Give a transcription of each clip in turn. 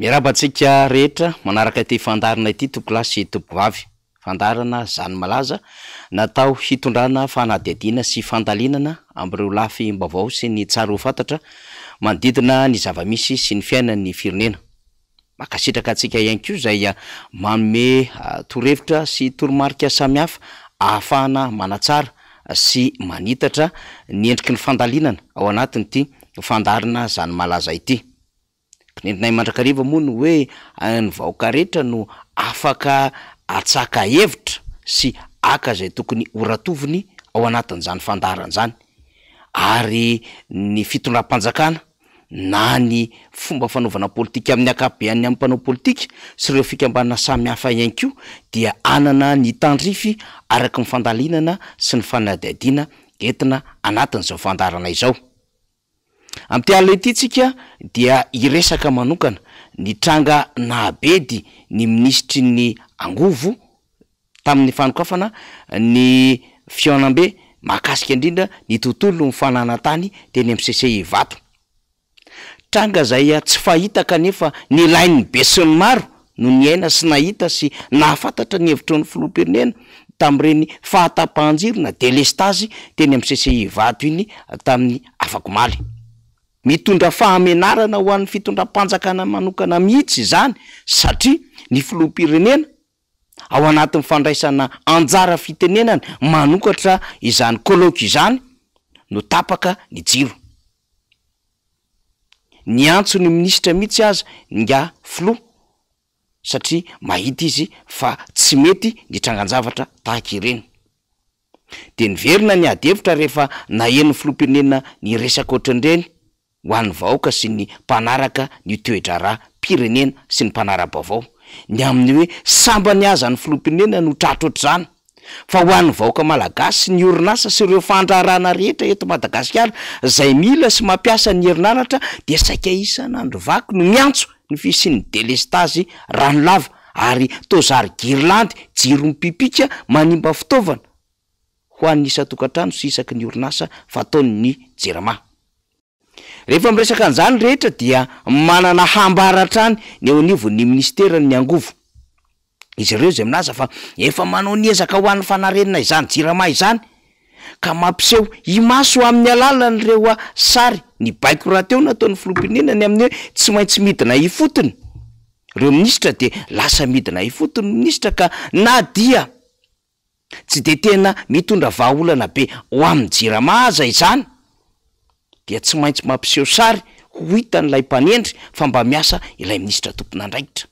Miarabantsika rehetra manaraka ity fandarana ity topolasy sy topovavy. Fandarana zany malaza natao hitondrana fanadihadiana sy fandalinana am'ireo lafy mbavao sy ny tsara ho fantatra manodidina ny zavamisy sy ny fiainan'ny firenena. Makasitraka antsika ihany koa izay manome torohevitra sy toromarika samihafa ahafahana manatsara sy manitatra ny endriky ny fandalinana ao anatin'ity fandarana zany malaza ity. Kinendrinay mandrakariva moa no hoe ny vahoaka rehetra no afaka atsaka hevitra sy aka zay tokony horatoviny ao anatin'izany fandarana zany, ary ny fitondram-panjakana na ny fomba fanaovana politika amin'ny akabeany amin'ny mpanao politika sy ireo fikambanana samihafa ihany koa dia anana ny tandrify araka ny fandalinana sy ny fanadihadiana entina anatin'izao fandarana izao. Amty alina ity tsika dia iresaka manokana ny tranga nahabedy ny ministry ny angovo tamin'ny fanokafana ny fiaonambe mahakasika indrindra ny tontolo ny fananantany teny amin'ny CCI Vato. Tranga zay tsy fahita kanefa ny lain'ny be sy ny maro no ny aina sy nahita sy nahafantatra ny hevitro ny filoham-pirenena tamin'ireny fahatapahan-jiro na delestazy teny amin'ny CCI Vato iny tamin'ny Afakomaly. Mitondra fahamenarana ho an'ny fitondram-panjakana manokana mihitsy izany satria ny filoham-pirenena ao anatin'ny fandraisana anjara fitenenana manokatra izany kolôky izany no tapaka ny jiro. Ny antso ny minisitra mihitsy aza nga filoha satria mahita izy fa tsy mety ny trangan-javatra tahaka ireny. De niverina ny adevitra rehefa nahen'ny filoham-pirenena ny resaka ohatran'ireny ho an'ny vahoaka sy ny mpanaraka ny toe-draharaha pirenena sy ny mpanara-baovao, ny amin'ny hoe sambany aza ny filoham-pirenena no tratra ohatr'izany. Fa ho an'ny vahoaka malagasy ny orinasa sy ireo fandraharahana rehetra eto Madagasikara zay mila sy mampiasa ny herinaratra dia saika isan'andro vaky no miantso ny fisian'ny delestazy rano lava ary tozary girlandy jiro mipipika manimba fitaovana ho an'ny isa-tokantrano sy isaky ny orinasa fataon'ny JIRAMA. Rehefa miresaka an'izany rehetra dia manana hambaratrany ny eo anivon'ny ministeran'ny angovo. Izy ireo zay minaza fa efa manao niezaka ho an'ny fanarenana izany JIRAMA izany ka mampiseho imaso amin'ny alalan'ireo sary ny baiko rahateo nataon'ny filoham-pirenena ny amin'ny hoe tsy maintsy midina ifotony. Ireo ministra de lasa midina ifotony ministra ka na dia tsy de tena mitondra vahaolana be ho amin'ny JIRAMA aza izany dia tsy maintsy mampiseho sary ho hitan'ilay mpanendry fa mba miasa ilay ministra tompon'andraikitra.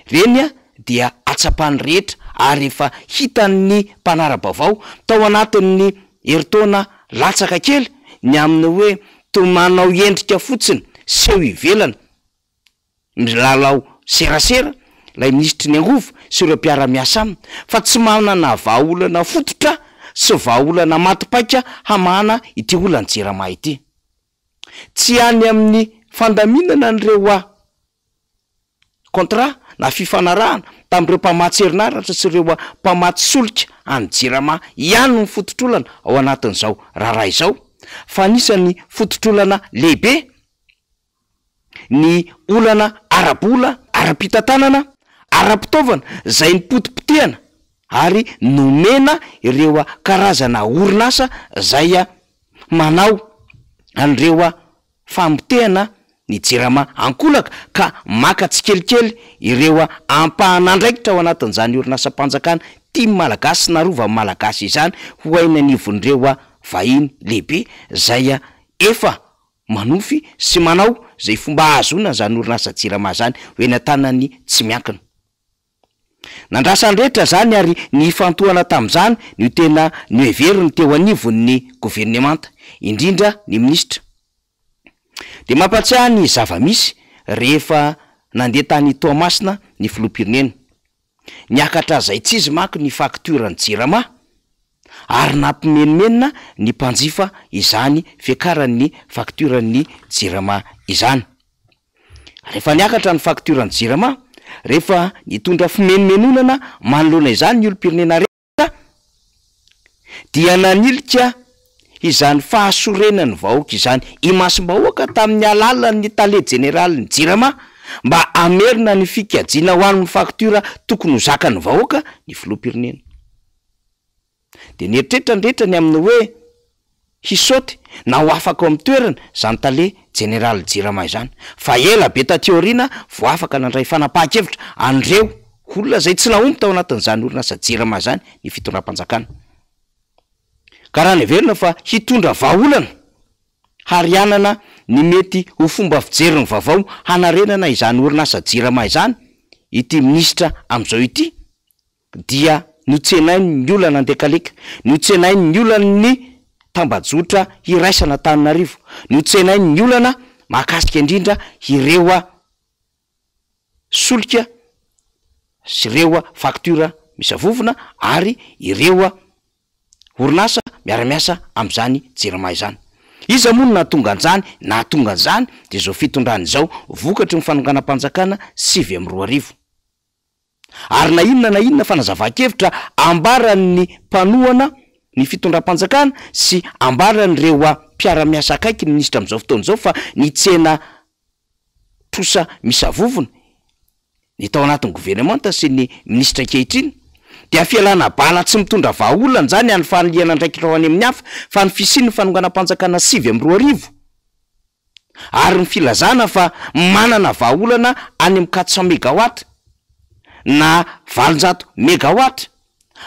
Reny dia atsapany rehetra ary efa hitan'ny mpanara-baovao tao anatin'ny heritaona latsaka kely ny amin'ny hoe manao endrika fotsiny seho ivelana milalao serasera lay ministry ny angovo sy ireo mpiara-miasa aminy fa tsy manana vahaolana fototra sy vahaolana matipaika hamana ity olana JIRAMA ity. Tsy any amin'ny fandaminana n'ireo contrat na fifanarahana tamin'ireo mpamatsy herinaratra sy ireo mpamatsy solika any JIRAMA ihany ny fototrolana ao anatin'izao raharaha izao, fa anisan'ny fototrolana lehibe ny olana arabola, ara-pitantanana, ara-pitaovana zay nipotipotehana ary nomena ireo karazana orinasa zay manao an'ireo fambotehana ny JIRAMA ankolaka ka maka tsikelikely ireo ampahan'andraikitra ao anatin'izany orinasa-panjakana tia malagasy na rova malagasy izany ho aina anivon'ireo vahiny lehibe zay efa manofy sy manao zay fomba ahazona zany orinasa JIRAMA zany ho eny an-tanany tsy miankina. Nandrasany rehetra zany ary ny fantohana tamin'izany no tena ny heveriny teo anivon'ny governemanta indrindra ny ministra. De mampatsiahy ny zavamisy rehefa nandeha tany Toamasina ny filoham-pirenena niakatra zay tsy izy manko ny fakturan'ny JIRAMA ary nampimenomenina ny mpanjifa izany fiakaran'ny fakturan'ny JIRAMA izany. Rehefa niakatra ny fakturan'ny JIRAMA rehefa nitondra fimenomenonana manoloana izany ny olo-pirenena rehetra dia nanilika izany fahasorenany vahoaka izany imasom-bahoaka tamin'ny alalan'ny tale jeneraly Jirama mba amerina ny fikajiana ho an'ny faktura tokony ho zakany vahoaka ny filoham-pirenena. De ny eritreritra ndrehetrany amin'ny hoe hisaoty na ho afaka ao amin'ny toerana zany tale jeneraly Jirama izany, fa ela be ta teoriana vo afaka nandray fanapahan-kevitra andreo olona zay tsy naomby tao anatin'izany orinasa Jirama zany ny fitondram-panjakana. Ka raha neverina fa hitondra vahaolana harianana ny mety ho fomba fijeriny vaovao hanarenana izany orinasa Jirama izany ity ministra am'izao ity, dia notsenainy ny olana andekaleka, notsenainy ny olana ny tambajotra hiraisana Antananarivo, notsenainy ny olana mahakasika indrindra ireoa solika sy ireoa faktura misavovona ary ireoa orinasa miara-miasa am'izany Jirama izany. Iza moa no nahatonga an'izany? Nahatonga an'izany de zao fitondrany izao vokatry ny fanonganam-panjakana 7/20. Ary na inona fanazava-kevitra ambaran'ny mpanohana ny fitondram-panjakana sy ambaran'ireo mpiara-miasa akaiky ny ministra am'izao fotoana izao fa ny tsena trosa misavovona ny tao anatin'ny gouvernemanta sy ny ministra ankehitriny dia fialana bala tsy mitondra vahaolana zany any fanaliana ndraikitra ho any amin'ny hafa fa ny fisiany fanonganam-panjakana 7/20 ary ny filazana fa manana vahaolana any amin'ny 400 mégawatt na 700 mégawatt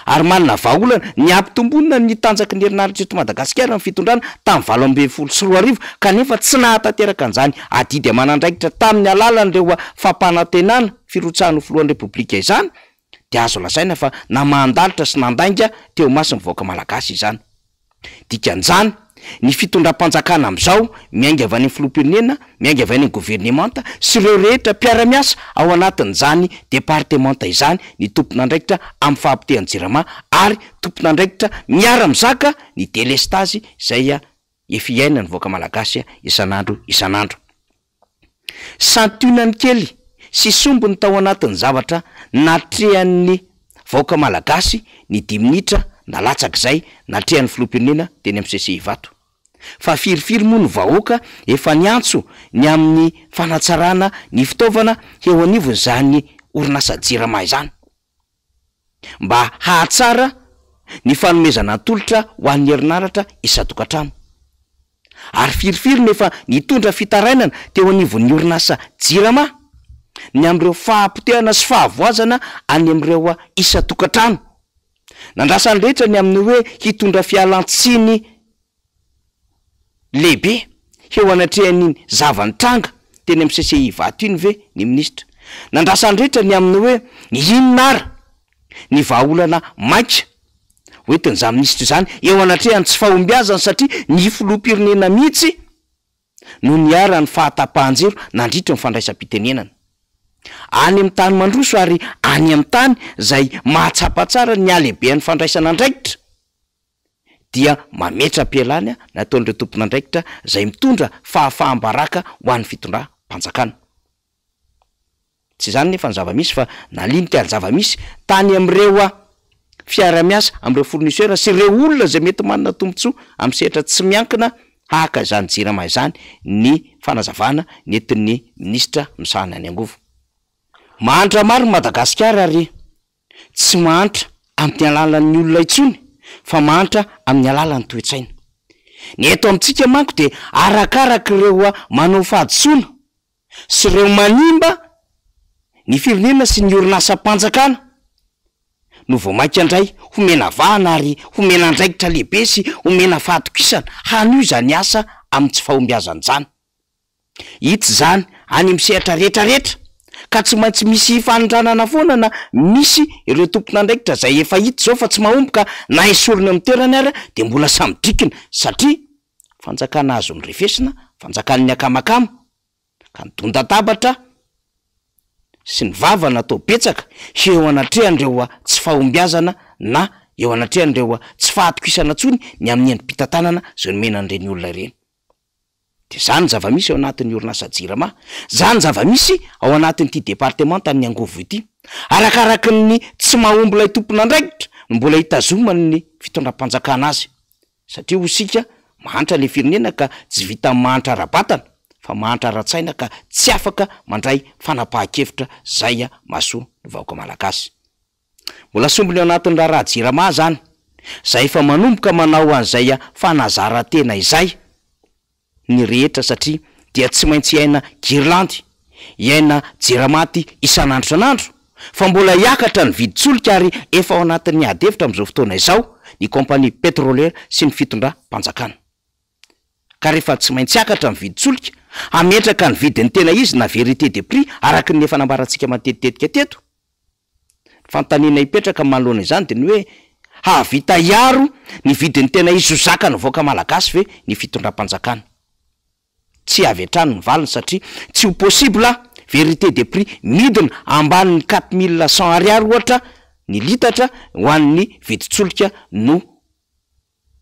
ary manana vahaolana ny ampitombonina ny tanjaky ny herinaratra eto Madagasikara ny fitondrana tamin'ny 2024 kanefa tsy nahatanteraka an'izany adidy amanandraikitra tamin'ny alalan'ireo fampanantenana firotsahany filohan'ny repoblika izany, de azo lasaina fa namandalitra sy nandainga teo masin'ny vahoaka malagasy izany. Dikan'izany ny fitondram-panjakana am'izao miainga avy any filoham-pirenena, miainga avy any gouvernemanta sy ireo rehetra mpiara-miasa ao anatin'izany departemanta izany ny tompon'andraikitra amin'ny fahampitehany Jirama ary tompon'andraikitra miara-mizaka ny délestage izay efa iaina ny vahoaka malagasy isan'andro. Santionany kely sy sombony tao anatin'ny zavatra natrehan'ny vahoaka malagasy ny 10 minitra nalatsak'izay natrehan'ny filoham-pirenena teny amin'ny CCI Ivato. Fa firifiry moa ny vahoaka efa niantso ny amin'ny fanatsarana ny fitaovana eo anivon'izany orinasa Jirama izany mba hahatsara ny fanomezana atolotra ho an'ny herinaratra isan-tokantrano. Ary firifiry nefa nitondra fitarainana teo anivon'ny orinasa Jirama ny am'ireo fahampotehana sy fahavoazana any am'ireo isan-tokantrano. Nandrasany rehetra ny amin'ny hoe hitondra fialan-tsiny lehibe eo anatrehan'iny zavan-tranga teny amin'ny CCI Ivato iny ve ny ministra. Nandrasany rehetra ny amin'ny hoe inonara ny vahaolana maika hoentin'izany ministra izany eo anatrehany tsy fahombiazana satria ny filoham-pirenena mihitsy no niara ny fahatapahan-jiro nandritra ny fandraisam-pitenenana any amin'ny tany mandroso ary any amin'ny tany zay mahatsapatsara ny alehibean'ny fandraisana andraikitra dia mametra-pialany nataon'ireo tompon'andraikitra zay mitondra fahafahambaraka ho an'ny fitondram-panjakana. Tsy zany nefa ny zava-misy fa nalinika ny zava-misy tany am'ireo fiara-miasa am'ireo fournisseur sy ireo olona zay mety manana tombotsoa amin'ny sehatra tsy miankina haka izany Jirama izany ny fanazavana nentin'ny ministra misahana any angovo. Mahantra maro Madagasikara ary tsy mahantra amin'ny alalan'ny olona intsony fa mahantra amin'ny alalan'ny toe-tsaina. Ny eto amintsika manko de arakaraka ireo manao fahadisoana sy ireo manimba ny firenena sy ny orinasam-panjakana no vao mainka andray homena vahana ary homena andraikitra lehibe sy homena fahatokisana hanio izany asa amin'ny tsy fahombiazana izany. Hitsy zany any amin'ny sehatra rehetrarehetra ka tsy maintsy misy fanondranana foana na misy ireo tompon'andraikitra zay efa hita zao fa tsy mahomboka na esorina amin'ny toerany ary de mbola samidrikina satria fanjakana azo ny refesina, fanjakan'ny akamakama ka nidonda-tabatra sy ny vava natao betsaka eo anatrehan'ireo tsy fahombiazana na eo anatrehan'ireo tsy fahatokisana tsony ny amin'ny endrim-pitantanana zay nomena an'ireny olona ireny. De zany zava-misy ao anatin'ny orinasa Jirama, zany zava-misy ao anatin'ity departemanta ny angovo ity. Arakaraky ny tsy mahomby ilay tompon'andraikitra no mbola hitazomany ny fitondram-panjakana azy. Satria hosika mahantra le firenena ka tsy vita mahantra rabatana fa mahantra ratsaina ka tsy afaka mandray fanapahan-kevitra zay a masoa ny vahoaka malagasy. Mbola sombony ao anatin'ny raharaha jirama zany zay efa manomboka manao an'izay a fanazarantena izay ny rehetra satria dia tsy maintsy iaina girlandy, iaina jeramaty isan'andro san'andro fa mbola hiakatra ny vidin-tsolika ary efa ao anatin'ny adevitra amin'izao fotoana izao ny kompania petroliera sy ny fitondram-panjakana. Ka rehefa tsy maintsy hiakatra ny vidin-tsolika ametraka ny vidiny tena izy na vérité de prix araka ny efa nambarantsika matetitetika teto. Fantaniana hipetraka manoloana izany de ny hoe havita iaro ny vidiny tena izy ho zakany voaka malagasy ve ny fitondram-panjakana. Tsy avy hatrany ny valiny satria tsy ho possible vérité de prix midina ambanin'ny 4100 ariary ohatra ny litatra ho an'ny vidin-tsolika no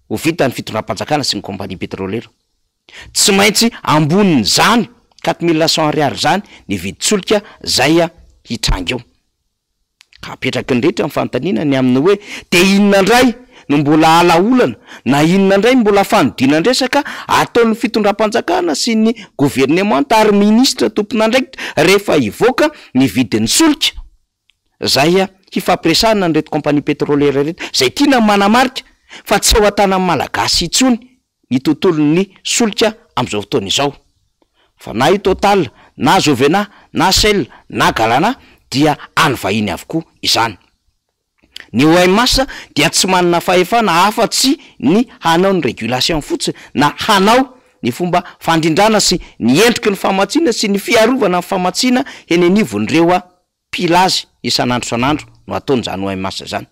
ho vitany fitondram-panjakana sy ny kompania petroliera. Tsy maintsy ambonin' zany 4100 ariary zany ny vidin-tsolika zay a hitranga eo. Ka apetraky ny rehetra mifantaniana ny aminy hoe de inona indray no mbola alaolana na inona indray mbola fanodinandresaka ataon'ny fitondram-panjakana sy ny gouvernemanta ary ministra tompon'andraikitra rehefa hivoaka ny vidin'ny solika zay a hifampiresahana ny reto kompania petroliera reto zay tiana manamarika fa tsy ao an-tanan'ny malagasy itsony ny tontolon'ny solika am'izao fotoana izao. Fa na i Total na Jovena na Shell na Galana dia any vahiny avokoa izany. Ny OMS dia tsy manana fahefana afa-tsy ny hanao ny régulation fotsiny na hanao ny fomba fandrindrana sy ny endriky ny famatsiana sy ny fiarovana ny famatsiana eny anivon'ireo a pilazy isan'andro san'andro no ataony zany OMS zany.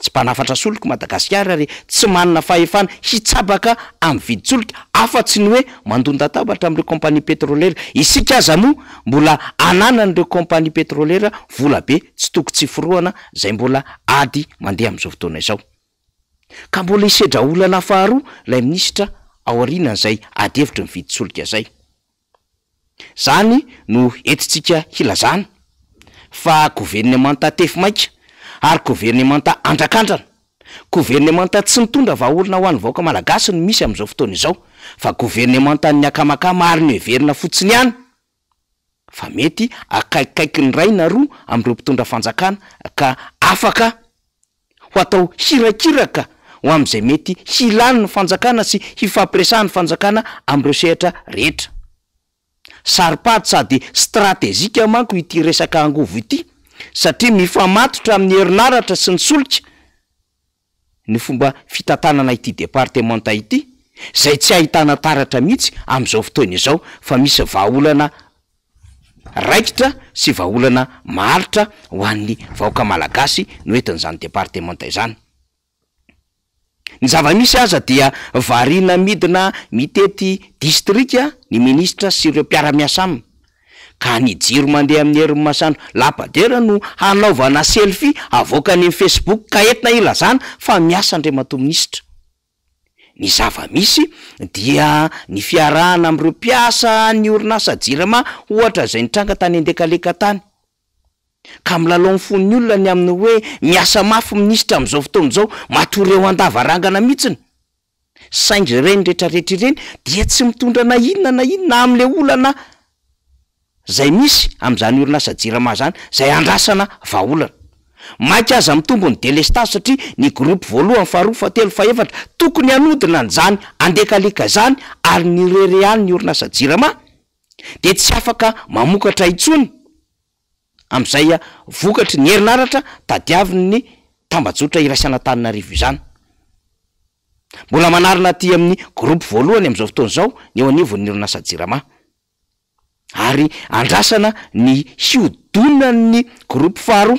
Tsy mpanafatra solika Madagasikara ary tsy manana fahefana hitsabaka amin'ny vidin-tsolika afa-tsy ny hoe mandondatabatra amin'ireo kompania petroliera. Isika aza moa mbola ananan'ireo kompania petroliera vola be tsy toko tsy forohana zay mbola ady mandeha amin'izao fotoana izao. Ka mbola hisedra olana faharoa ilay minisitra ao aorianan'izay adevitra ny vidin-tsolika zay. Zany no entintsika hilazana fa gouvernemanta tefy maika ary gouvernemanta andrakandrana, gouvernemanta tsy mitondra vahaolona ho an'ny vahoaka malagasy no misy amin'izao fotoana izao fa gouvernemanta ny akamakama ary ny heverina fotsiny ihany. Fa mety akaikikaiky ny ray na roa amin'ireo mpitondra fanjakana ka afaka ho atao hirakiraka ho amin'izay mety hilany ny fanjakana sy hifampiresahan'ny fanjakana amin'ireo sehatra rehetra. Saripady sady stratezika manko ity resaka angovo ity satria mifamatotra amin'ny herinaratra sy ny solika ny fomba fitantanana ity departemanta ity zay tsy ahitana taratra mihitsy amin'izao fotoana izao fa misy vahaolana raikitra sy vahaolana maharitra ho an'ny vahoaka malagasy no entin'izany departemanta izany. Ny zava-misy aza dia variana midina mitety distrika ny ministra sy ireo mpiara-miasa aminy ka ny jiro mandeha amin'ny herin'ny masoandro lapadera no hanaovana selfie avoaka ny Facebook ka entina ilazana fa miasa andriamato minisitra. Ny zava-misy dia ny fiarahana amin'ireo mpiasa ny orinasa jirama ohatra zay nitranga tany andekaleka tany ka milalao ny fon'ny olona ny amin'ny hoe miasa mafy minisitra amin'izao fotoana izao matory eo an-davarangana mihitsiny. Saingy ireny rehetrarehetra ireny dia tsy mitondra na inona amin'le olana zay misy amin'izany orinasa jirama zany zay andrasana vahaolana. Maika aza mitombo ny délestage satria ny groupe voalohany faharoa fahatelo fahaefatra tokony hanodina an'izany andekaleka zany ary ny rere ny orinasa jirama de tsy afaka mamokatra itsony amin'izay vokatry ny herinaratra tadiavin'ny tambajotra iraisana Antananarivo izany. Mbola manarina aty amin'ny groupe voalohany amin'izao fotoana izao ny eo anivon'ny orinasa jirama ary andrasana ny hiodonan'ny groupe faharoa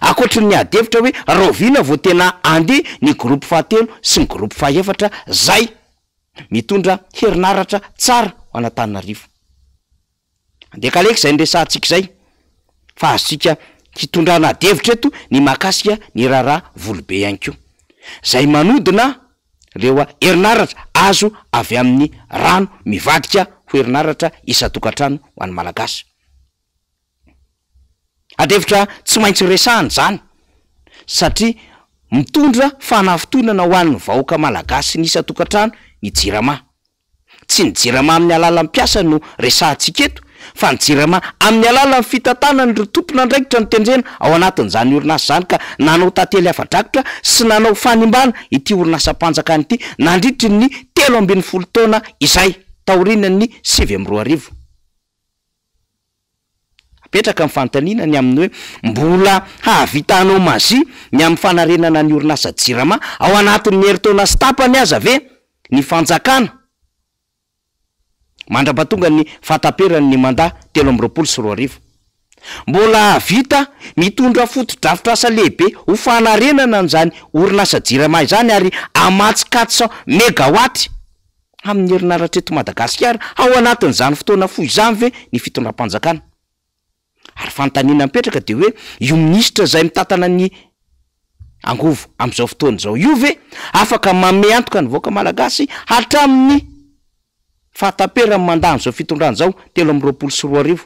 akoatra ny adevitra hoe rahoviana vao tena andeha ny groupe fahatelo sy ny groupe fahaefatra zay mitondra herinaratra tsara ho an'Antananarivo. Andekaleka zay nresantsika zay fa azontsika hitondrana adevitra eto ny mahakasika ny raharaha volobe ihany koa zay manodina reo herinaratra azo avy amin'ny rano mivadika ho herinaratra isa-tokantrano ho an'ny malagasy. Adevitra tsy maintsy resahany zany satria mitondra fanaftonana ho an'ny vahoaka malagasy ny isa-tokantrano ny jirama. Tsy ny jirama amin'ny alala mpiasa no resahantsika eto, fa ny jirama amin'ny alala ny fitantanany ry tompona andraikitra ny tendrena ao anatin'izany orinasa zany ka nanao tantely hafadrakotra sy nanao fanimbana ity orinasa-panjakana ity nandritry ny 13 taona izay taorinany 2022. Apetraka ny fanontaniana ny amin'ny hoe mbola hahavitanao mazy ny amin'ny fanarenana ny orinasa jirama ao anatin'ny herintaona sy tapany aza ve ny fanjakana. Mandrapatonga ny fataperany ny mandat 13 mbola vita mitondra foto-drafitra asa lehibe ho fanarenana an'izany orinasa jirama izany ary amatsy 400 mégawatt amin'ny herinaratra eto Madagasikara ao anatin'izany fotoana fohy izany ve ny fitondram-panjakana. Ary fanontaniana mipetraka de hoe io ministra izay mitantana ny angovo amin'izao fotoana izao io ve afaka manome antoka ny vahoaka malagasy hatramin'ny fataperany mandany zao fitondrana zao 13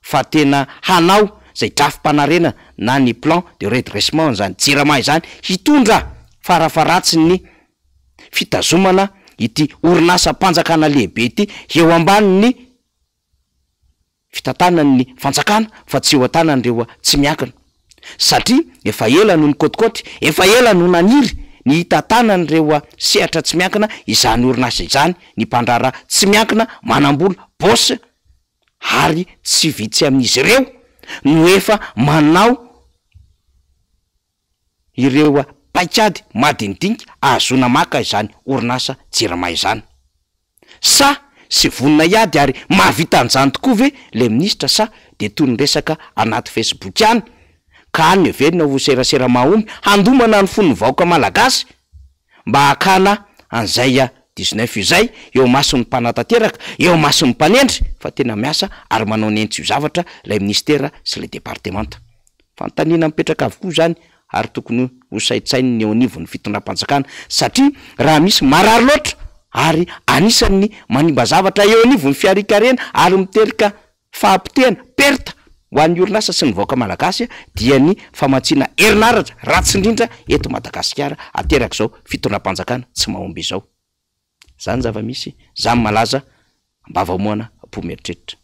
fa tena hanao zay drafim-panarena na ny plan de redressement zany jirama izany hitondra farafaratsy ny fitazomana ity orinasa-panjakana lehibe ity eo ambaniny fitantanany fanjakana fa tsy eo an-tanan'ireo tsy miankina, satria efa ela noho ny kotikoty, efa ela no naniry ny hitantanan'ireo sehatra tsy miankina izany orinasa izany, ny mpandrara tsy miankina manambola bosy ary tsy vitsy amin'izy ireo no efa manao ireo paikady madinidinika ahazona maka izany orinasa jirama izany. Sa sy vonina iady ary mahavita an'izany tokoa ve le ministra sa de toy ny resaka anaty Facebook ihany ka ny everina ho serasera mahomby handomana ny fon'ny vahoaka malagasy mba hakana an'izay 19 izay eo mason'ny mpanantanteraka, eo mason'ny mpanendry fa tena miasa ary manao nentsy io zavatra lay ministera sy le departemanta. Fanontaniana mipetraka avokoa zany ary tokony ho saitsainy ny eo anivon'ny fitondram-panjakana satria raha misy marary loatra ary anisan'ny manimba zavatra eo anivon'ny fiarikarena ary miterika fahampitena perta ho an'ny orinasa sy ny vahoaka malagasy dia ny famatsiana herinaratra ratsy indrindra eto Madagasikara ateraka zao fitondram-panjakana tsy mahomby izao. Zany zava-misy zany malaza mbavamoana mpo mieritreritra.